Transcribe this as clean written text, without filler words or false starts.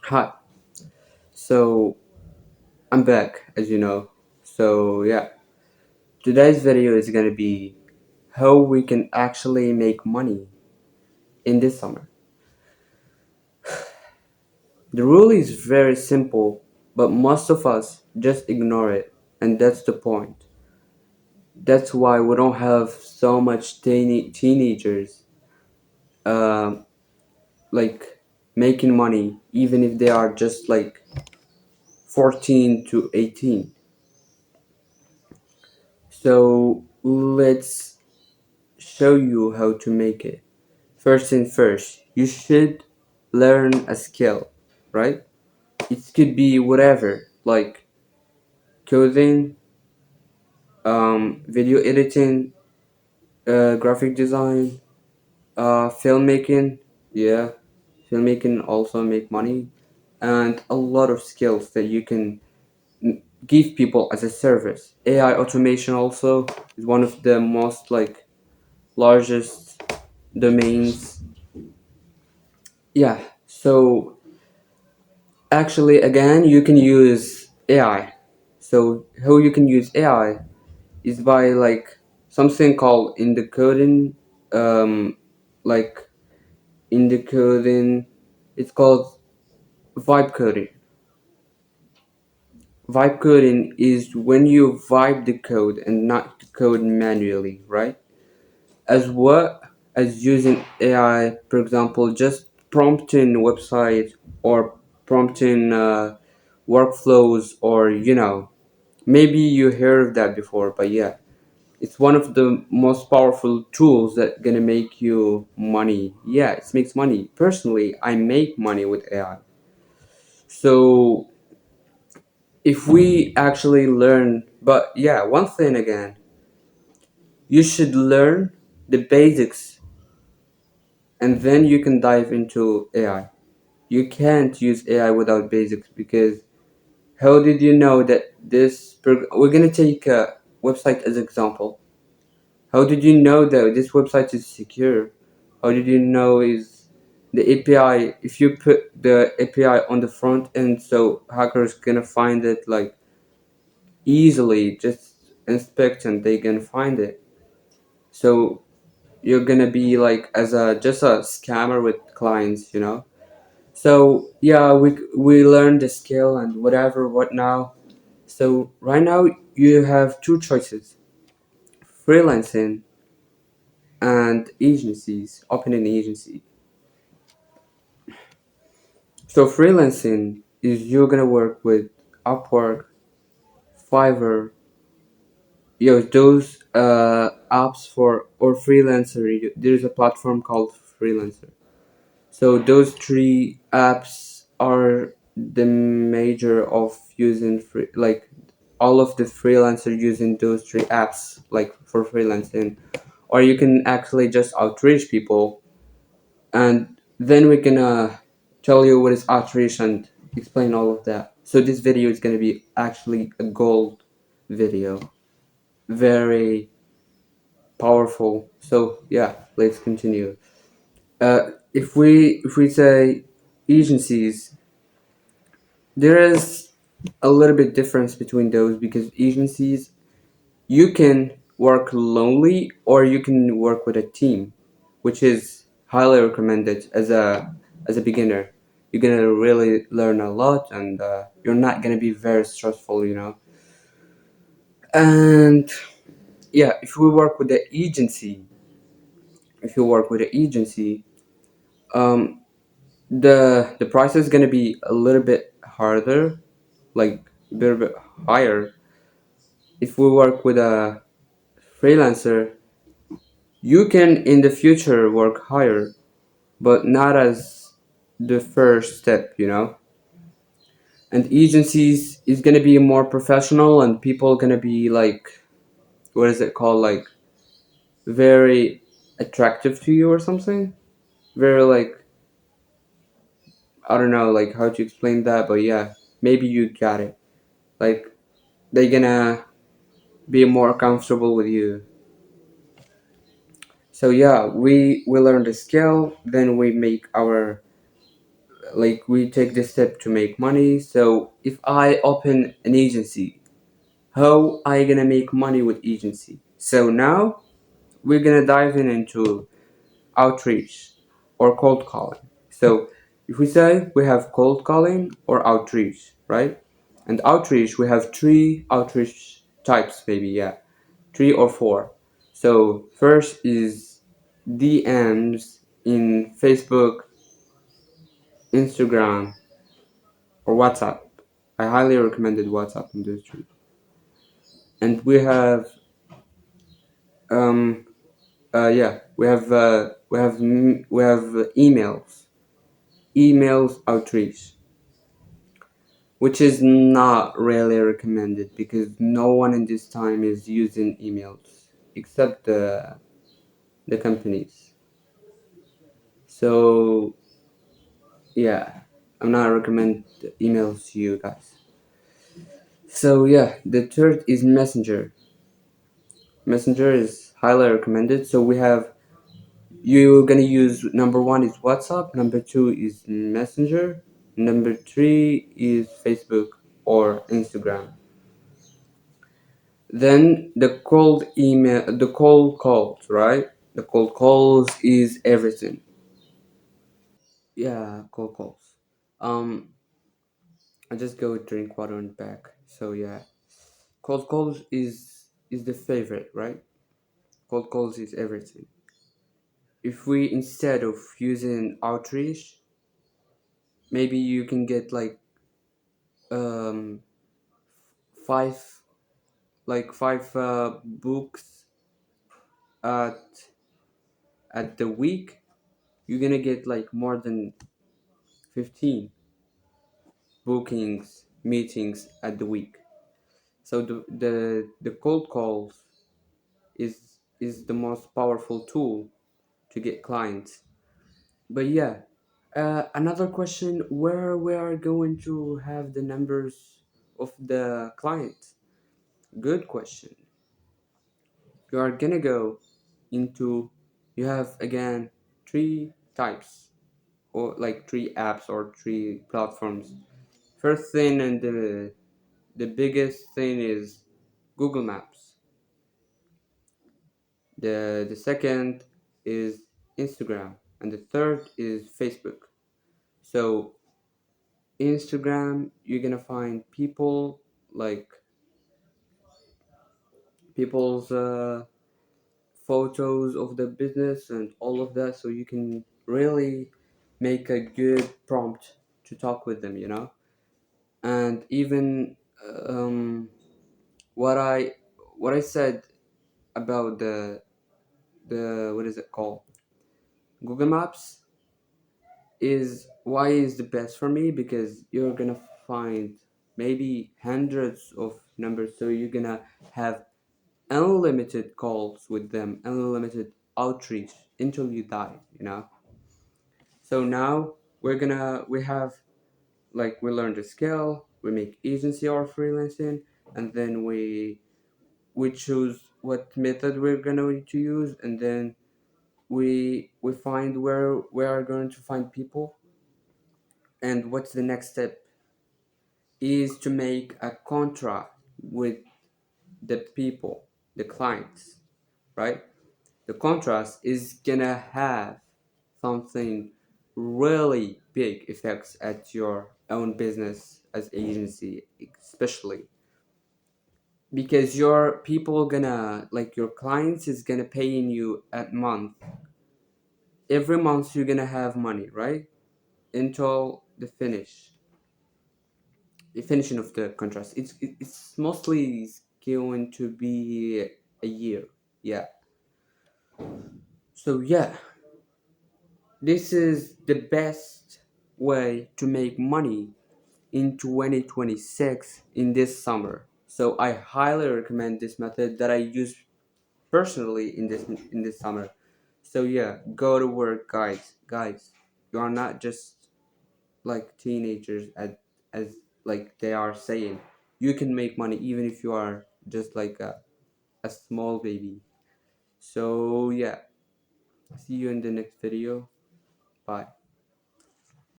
Hi. So I'm back, as you know. So yeah, today's video is gonna be how we can actually make money in this summer. The rule is very simple, but most of us just ignore it, and that's the point. That's why we don't have so much teenagers um like making money, even if they are just like 14 to 18. So let's show you how to make it. First thing first, you should learn a skill, right? It could be whatever, like coding, video editing, graphic design, filmmaking. Yeah, filmmaking also make money, and a lot of skills that you can give people as a service. AI automation also is one of the most like largest domains. Yeah, so actually, again, you can use AI. So how you can use AI is by like something called in the coding, like in the coding, it's called vibe coding. Vibe coding is when you vibe the code and not code manually, right? As what as using AI, for example, just prompting website or prompting workflows, or maybe you heard of that before, but yeah, it's one of the most powerful tools that gonna make you money. Yeah, it makes money. Personally, I make money with AI. So if we actually learn, but yeah, one thing again, you should learn the basics and then you can dive into AI. You can't use AI without basics because how did you know that we're gonna take a website as example. How did you know that this website is secure? How did you know is the API, if you put the API on the front end, so hackers gonna find it like easily, just inspect and they can find it. So you're gonna be like as a just a scammer with clients. So yeah, we learned the skill and whatever. What now? So right now you have two choices: freelancing and agencies, opening an agency. So freelancing is you're gonna work with Upwork, Fiverr, those apps for or freelancer. There's a platform called Freelancer. So those three apps are the major of using like all of the freelancer using those three apps like for freelancing, or you can actually just outreach people, and then we can tell you what is outreach and explain all of that. So this video is gonna be actually a gold video, very powerful. So yeah, let's continue. If we say agencies, there is a little bit difference between those because agencies, you can work lonely or you can work with a team, which is highly recommended as a beginner. You're gonna really learn a lot, and you're not gonna be very stressful. And yeah, if you work with the agency, um, the price is gonna be a little bit harder, like a little bit higher. If we work with a freelancer, you can in the future work higher, but not as the first step. And agencies is gonna be more professional, and people gonna be like, what is it called, like very attractive to you or something. Very like, I don't know like how to explain that, but yeah, maybe you got it. Like they gonna be more comfortable with you. So yeah, we learn the skill, then we make our like we take the step to make money. So if I open an agency, how I gonna make money with agency? So now we're gonna dive into outreach or cold calling. So if we say we have cold calling or outreach, right? And outreach, we have three outreach types, maybe, yeah, three or four. So first is DMs in Facebook, Instagram, or WhatsApp. I highly recommended WhatsApp in those three. And we have um yeah, we have emails outreach, which is not really recommended because no one in this time is using emails except the companies. So yeah, I'm not recommend emails to you guys. So yeah, the third is Messenger. Messenger is highly recommended. So we have, you're gonna use, number one is WhatsApp, number two is Messenger, number three is Facebook or Instagram. Then the cold calls, right? The cold calls is everything. Yeah, cold calls. Um, I just go drink water and back. So yeah, cold calls is the favorite, right? Cold calls is everything. If we, instead of using outreach, maybe you can get like um five five books at the week, you're gonna get like more than 15 bookings, meetings at the week. So the cold calls is the most powerful tool to get clients. But yeah, another question: where we are going to have the numbers of the clients? Good question. You are gonna go into, you have again three types, or like three apps or three platforms. First thing, and the biggest thing, is Google Maps. The second is Instagram, and the third is Facebook. So Instagram, you're gonna find people, like people's photos of the business and all of that, so you can really make a good prompt to talk with them, and even um, what I what I said about the what is it called, Google Maps, is why is the best for me, because you're gonna find maybe hundreds of numbers, so you're gonna have unlimited calls with them, unlimited outreach until you die. So now we have, like, we learn the skill, we make agency or freelancing, and then we choose what method we're going to use, and then we find where we are going to find people, and what's the next step is to make a contract with the people, the clients, right? The contrast is gonna have something really big effects at your own business as agency, especially because your people gonna, like, your clients is gonna paying you at month. Every month you're gonna have money, right? Until the finishing of the contract. It's mostly going to be a year. Yeah. So yeah, this is the best way to make money in 2026 in this summer. So I highly recommend this method that I use personally in this summer. So yeah, go to work, guys. Guys, you are not just like teenagers as like they are saying. You can make money even if you are just like a small baby. So yeah, see you in the next video. Bye.